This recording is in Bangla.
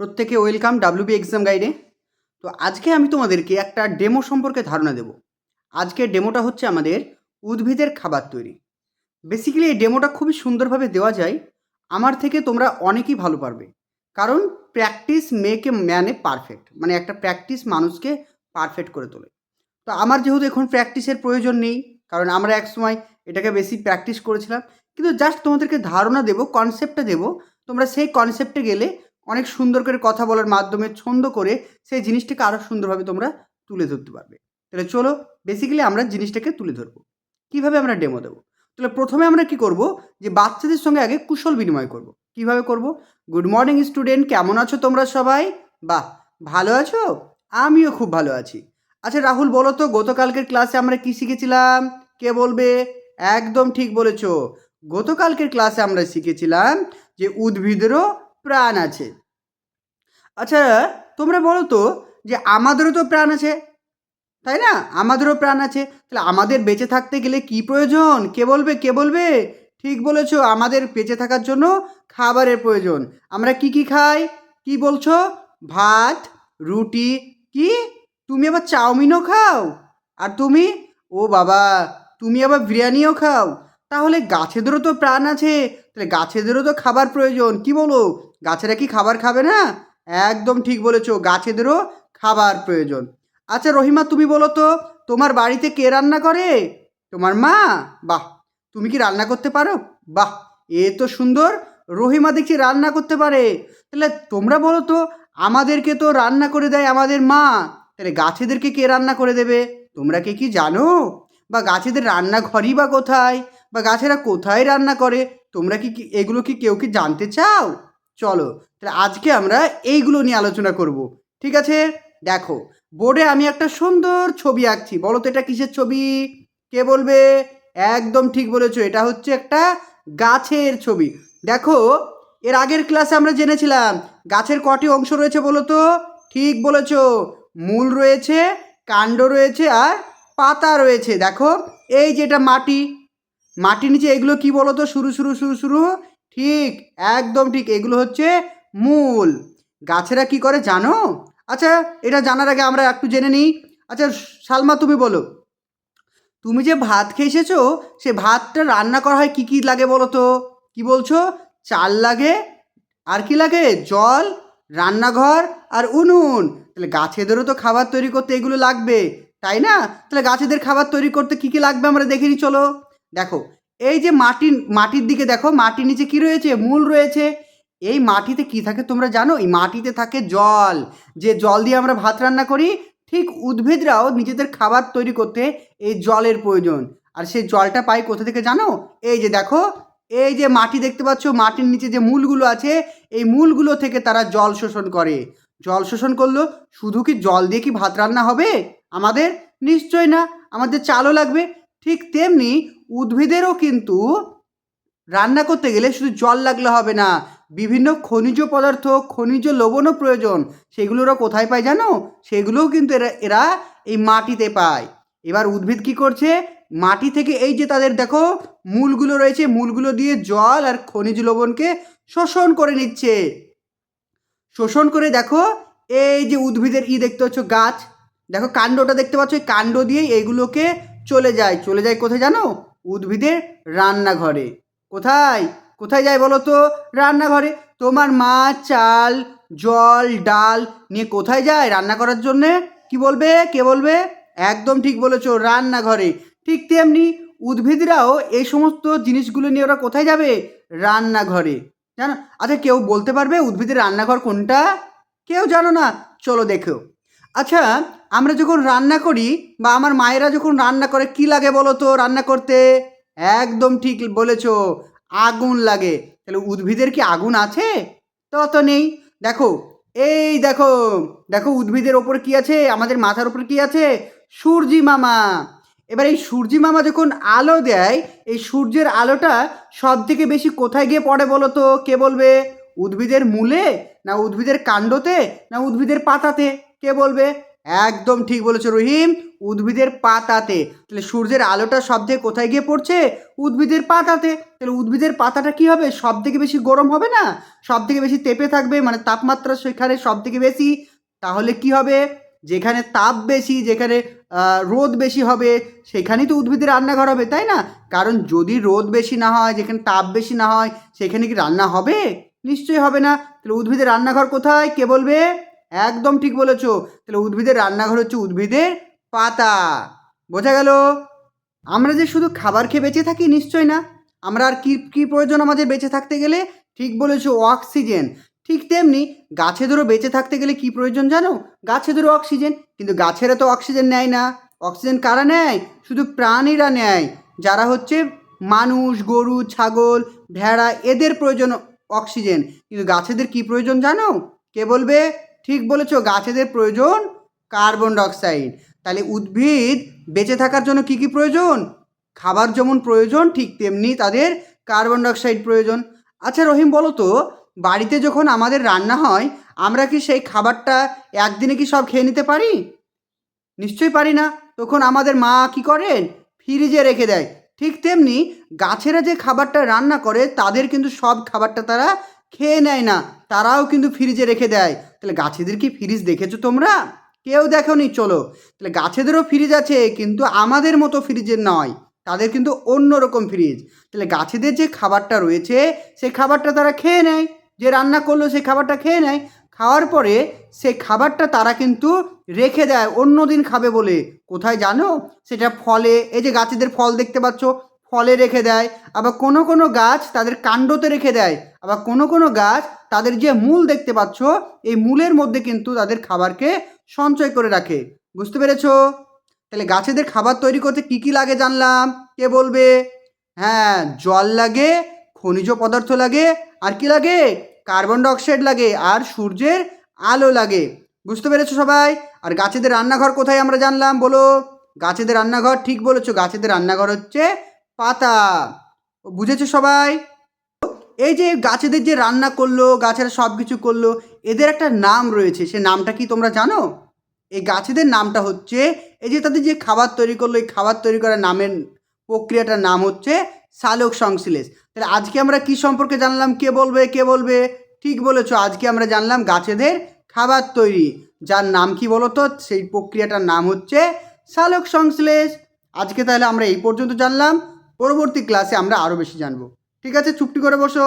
প্রত্যেকে ওয়েলকাম ডাব্লিউবি এক্সাম গাইডে। তো আজকে আমি তোমাদেরকে একটা ডেমো সম্পর্কে ধারণা দেব। আজকের ডেমোটা হচ্ছে আমাদের উদ্ভিদের খাবার তৈরি। বেসিক্যালি এই ডেমোটা খুবই সুন্দরভাবে দেওয়া যায়। আমার থেকে তোমরা অনেকেই ভালো পারবে, কারণ practice make a man a perfect, মানে একটা প্র্যাকটিস মানুষকে পারফেক্ট করে তোলে। তো আমার যেহেতু এখন প্র্যাকটিসের প্রয়োজন নেই, কারণ আমরা এক সময় এটাকে বেশি প্র্যাকটিস করেছিলাম, কিন্তু জাস্ট তোমাদেরকে ধারণা দেবো, কনসেপ্টটা দেবো। তোমরা সেই কনসেপ্টে গেলে অনেক সুন্দর করে কথা বলার মাধ্যমে ছন্দ করে সেই জিনিসটাকে আরও সুন্দরভাবে তোমরা তুলে ধরতে পারবে। তাহলে চলো বেসিক্যালি আমরা জিনিসটাকে তুলে ধরবো। কীভাবে আমরা ডেমো দেবো? তাহলে প্রথমে আমরা কি করব, যে বাচ্চাদের সঙ্গে আগে কুশল বিনিময় করব। কিভাবে করব? গুড মর্নিং স্টুডেন্ট, কেমন আছো তোমরা সবাই? বাহ, ভালো আছো? আমিও খুব ভালো আছি। আচ্ছা রাহুল, বলো তো গতকালকের ক্লাসে আমরা কি শিখেছিলাম? কে বলবে? একদম ঠিক বলেছ। গতকালকের ক্লাসে আমরা শিখেছিলাম যে উদ্ভিদেরও প্রাণ আছে। আচ্ছা তোমরা বলো তো, যে আমাদেরও তো প্রাণ আছে, তাই না? আমাদেরও প্রাণ আছে। তাহলে আমাদের বেঁচে থাকতে গেলে কি প্রয়োজন? কে বলবে? কে বলবে? ঠিক বলেছো, আমাদের বেঁচে থাকার জন্য খাবারের প্রয়োজন। আমরা কি কি খাই? কি বলছো? ভাত, রুটি, কি তুমি আবার চাউমিনও খাও? আর তুমি, ও বাবা, তুমি আবার বিরিয়ানিও খাও? তাহলে গাছেদেরও তো প্রাণ আছে, তাহলে গাছেদেরও তো খাবার প্রয়োজন। কি বলো, গাছেরা কি খাবার খাবে না? একদম ঠিক বলেছো, গাছেদেরও খাবার প্রয়োজন। আচ্ছা রহিমা, তুমি বলো তো, তোমার বাড়িতে কে রান্না করে? তোমার মা? বাহ, তুমি কি রান্না করতে পারো? বাহ, এ তো সুন্দর, রহিমা দেখছি রান্না করতে পারে। তাহলে তোমরা বলো তো, আমাদেরকে তো রান্না করে দেয় আমাদের মা, তাহলে গাছেদেরকে কে রান্না করে দেবে? তোমরা কি জানো? বা গাছেদের রান্নাঘরই বা কোথায়? বা গাছেরা কোথায় রান্না করে? তোমরা এগুলো কেউ কি জানতে চাও? চলো তাহলে আজকে আমরা এইগুলো নিয়ে আলোচনা করব। ঠিক আছে, দেখো বোর্ডে আমি একটা সুন্দর ছবি আঁকছি। বলো তো এটা কিসের ছবি? কে বলবে? একদম ঠিক বলেছো, এটা হচ্ছে একটা গাছের ছবি। দেখো, এর আগের ক্লাসে আমরা জেনেছিলাম গাছের কটি অংশ রয়েছে বলো তো? ঠিক বলেছো, মূল রয়েছে, কাণ্ড রয়েছে, আর পাতা রয়েছে। দেখো এই যেটা মাটি, মাটির নিচে এগুলো কি বলো তো? শুরু শুরু শুরু শুরু, ঠিক, একদম ঠিক, এগুলো হচ্ছে মূল। গাছেরা কি করে জানো? আচ্ছা এটা জানার আগে আমরা একটু জেনে নিই। আচ্ছা সালমা, তুমি বলো, তুমি যে ভাত খেয়ে এসেছো, সে ভাতটা রান্না করা হয় কি কি লাগে বলো তো? কি বলছো? চাল লাগে, আর কি লাগে? জল, রান্নাঘর, আর উনুন। তাহলে গাছেদেরও তো খাবার তৈরি করতে এগুলো লাগবে, তাই না? তাহলে গাছেদের খাবার তৈরি করতে কি কি লাগবে আমরা দেখে নিই, চলো। দেখো এই যে মাটির দিকে দেখো, মাটির নিচে কি রয়েছে? মূল রয়েছে। এই মাটিতে কি থাকে তোমরা জানো? এই মাটিতে থাকে জল, যে জল দিয়ে আমরা ভাত রান্না করি। ঠিক উদ্ভিদরাও নিজেদের খাবার তৈরি করতে এই জলের প্রয়োজন। আর সেই জলটা পাই কোথা থেকে জানো? এই যে দেখো, এই যে মাটি দেখতে পাচ্ছ, মাটির নিচে যে মূলগুলো আছে, এই মূলগুলো থেকে তারা জল শোষণ করে। জল শোষণ করলো, শুধু কি জল দিয়ে কি ভাত রান্না হবে আমাদের? নিশ্চয় না, আমাদের চালও লাগবে। ঠিক তেমনি উদ্ভিদেরও কিন্তু রান্না করতে গেলে শুধু জল লাগলে হবে না, বিভিন্ন খনিজ পদার্থ, খনিজ লবণও প্রয়োজন। সেগুলো ওরা কোথায় পায় জানো? সেগুলোও কিন্তু এরা এরা এই মাটিতে পায়। এবার উদ্ভিদ কি করছে? মাটি থেকে এই যে তাদের দেখো মূলগুলো রয়েছে, মূলগুলো দিয়ে জল আর খনিজ লবণকে শোষণ করে নিচ্ছে। শোষণ করে দেখো, এই যে উদ্ভিদের দেখতে পাচ্ছ গাছ, দেখো কাণ্ডটা দেখতে পাচ্ছ, এই কাণ্ড দিয়ে এইগুলোকে চলে যায়। চলে যায় কোথায় জানো? উদ্ভিদের রান্নাঘরে। কোথায়? কোথায় যায় বলো তো? রান্নাঘরে। তোমার মা চাল, জল, ডাল নিয়ে কোথায় যায় রান্না করার জন্যে? কি বলবে? কে বলবে? একদম ঠিক বলেছো, রান্নাঘরে। ঠিক তেমনি উদ্ভিদরাও এই সমস্ত জিনিসগুলো নিয়ে ওরা কোথায় যাবে? রান্নাঘরে। জানো? আচ্ছা কেউ বলতে পারবে উদ্ভিদের রান্নাঘর কোনটা? কেউ জানো না? চলো দেখো। আচ্ছা আমরা যখন রান্না করি, বা আমার মায়েরা যখন রান্না করে, কি লাগে বলো তো রান্না করতে? একদম ঠিক বলেছো, আগুন লাগে। তাহলে উদ্ভিদের কি আগুন আছে? তত নেই। দেখো এই দেখো, দেখো উদ্ভিদের ওপর কি আছে? আমাদের মাথার উপর কি আছে? সূর্যি মামা। এবার এই সূর্যি মামা যখন আলো দেয়, এই সূর্যের আলোটা সব থেকে বেশি কোথায় গিয়ে পড়ে বলো তো? কে বলবে? উদ্ভিদের মূলে, না উদ্ভিদের কাণ্ডতে, না উদ্ভিদের পাতাতে? কে বলবে? একদম ঠিক বলেছো রহিম, উদ্ভিদের পাতাতে। তাহলে সূর্যের আলোটা সব থেকে কোথায় গিয়ে পড়ছে? উদ্ভিদের পাতাতে। তাহলে উদ্ভিদের পাতাটা কি হবে? সব থেকে বেশি গরম হবে না? সব থেকে বেশি তেপে থাকবে, মানে তাপমাত্রা সেখানে সব থেকে বেশি। তাহলে কি হবে? যেখানে তাপ বেশি, যেখানে রোদ বেশি হবে, সেখানেই তো উদ্ভিদের রান্নাঘর হবে, তাই না? কারণ যদি রোদ বেশি না হয়, যেখানে তাপ বেশি না হয়, সেখানে কি রান্না হবে? নিশ্চয়ই হবে না। তাহলে উদ্ভিদের রান্নাঘর কোথায়? কে বলবে? একদম ঠিক বলেছো। তাহলে উদ্ভিদের রান্নাঘর হচ্ছে উদ্ভিদের পাতা। বোঝা গেল? আমরা যে শুধু খাবার খেয়ে বেঁচে থাকি, নিশ্চয় না। আমরা আর কি কি প্রয়োজন আমাদের বেঁচে থাকতে গেলে? ঠিক বলেছো, অক্সিজেন। ঠিক তেমনি গাছেদেরও বেঁচে থাকতে গেলে কি প্রয়োজন জানো? গাছেদেরও অক্সিজেন। কিন্তু গাছেরা তো অক্সিজেন নেয় না। অক্সিজেন কারা নেয়? শুধু প্রাণীরা নেয়, যারা হচ্ছে মানুষ, গরু, ছাগল, ভেড়া, এদের প্রয়োজন অক্সিজেন। কিন্তু গাছেদের কি প্রয়োজন জানো? কে বলবে? ঠিক বলেছো, গাছেদের প্রয়োজন কার্বন ডাইঅক্সাইড। তাহলে উদ্ভিদ বেঁচে থাকার জন্য কি কি প্রয়োজন? খাবার যেমন প্রয়োজন, ঠিক তেমনি তাদের কার্বন ডাইঅক্সাইড প্রয়োজন। আচ্ছা রহিম, বলো তো, বাড়িতে যখন আমাদের রান্না হয়, আমরা কি সেই খাবারটা একদিনে কি সব খেয়ে নিতে পারি? নিশ্চয়ই পারি না। তখন আমাদের মা কি করেন? ফ্রিজে রেখে দেয়। ঠিক তেমনি গাছেরা যে খাবারটা রান্না করে, তাদের কিন্তু সব খাবারটা তারা খেয়ে নেয় না, তারাও কিন্তু ফ্রিজে রেখে দেয়। তাহলে গাছেদের কি ফ্রিজ দেখেছো তোমরা? কেউ দেখোনি। চলো, তাহলে গাছেদেরও ফ্রিজ আছে, কিন্তু আমাদের মতো ফ্রিজের নয়, তাদের কিন্তু অন্য রকম ফ্রিজ। তাহলে গাছেদের যে খাবারটা রয়েছে, সেই খাবারটা তারা খেয়ে নেয়। যে রান্না করলো সেই খাবারটা খেয়ে নেয়। খাওয়ার পরে সেই খাবারটা তারা কিন্তু রেখে দেয় অন্য দিন খাবে বলে। কোথায় জানো? সেটা ফলে। এই যে গাছেদের ফল দেখতে পাচ্ছ, ফলে রেখে দেয়। আবার কোনো কোনো গাছ তাদের কাণ্ডতে রেখে দেয়। আবার কোনো কোনো গাছ তাদের যে মূল দেখতে পাচ্ছ, এই মূলের মধ্যে কিন্তু তাদের খাবারকে সঞ্চয় করে রাখে। বুঝতে পেরেছো? তাহলে গাছেদের খাবার তৈরি করতে কি কি লাগে জানলাম। কে বলবে? হ্যাঁ, জল লাগে, খনিজ পদার্থ লাগে, আর কি লাগে? কার্বন ডাইঅক্সাইড লাগে, আর সূর্যের আলো লাগে। বুঝতে পেরেছো সবাই? আর গাছেদের রান্নাঘর কোথায় আমরা জানলাম, বলো? গাছেদের রান্নাঘর, ঠিক বলেছো, গাছেদের রান্নাঘর হচ্ছে পাতা। বুঝেছো সবাই? এই যে গাছেদের যে রান্না করলো, গাছেরা সব কিছু করলো, এদের একটা নাম রয়েছে। সে নামটা কি তোমরা জানো? এই গাছেদের নামটা হচ্ছে, এই যে তাদের যে খাবার তৈরি করলো, এই খাবার তৈরি করার নামের প্রক্রিয়াটার নাম হচ্ছে সালোক সংশ্লেষ। তাহলে আজকে আমরা কি সম্পর্কে জানলাম? কে বলবে? কে বলবে? ঠিক বলেছো, আজকে আমরা জানলাম গাছেদের খাবার তৈরি, যার নাম কি বলো তো? সেই প্রক্রিয়াটার নাম হচ্ছে সালোক সংশ্লেষ। আজকে তাহলে আমরা এই পর্যন্ত জানলাম। পরবর্তী ক্লাসে আমরা আরও বেশি জানবো। ঠিক আছে, চুপটি করে বসো।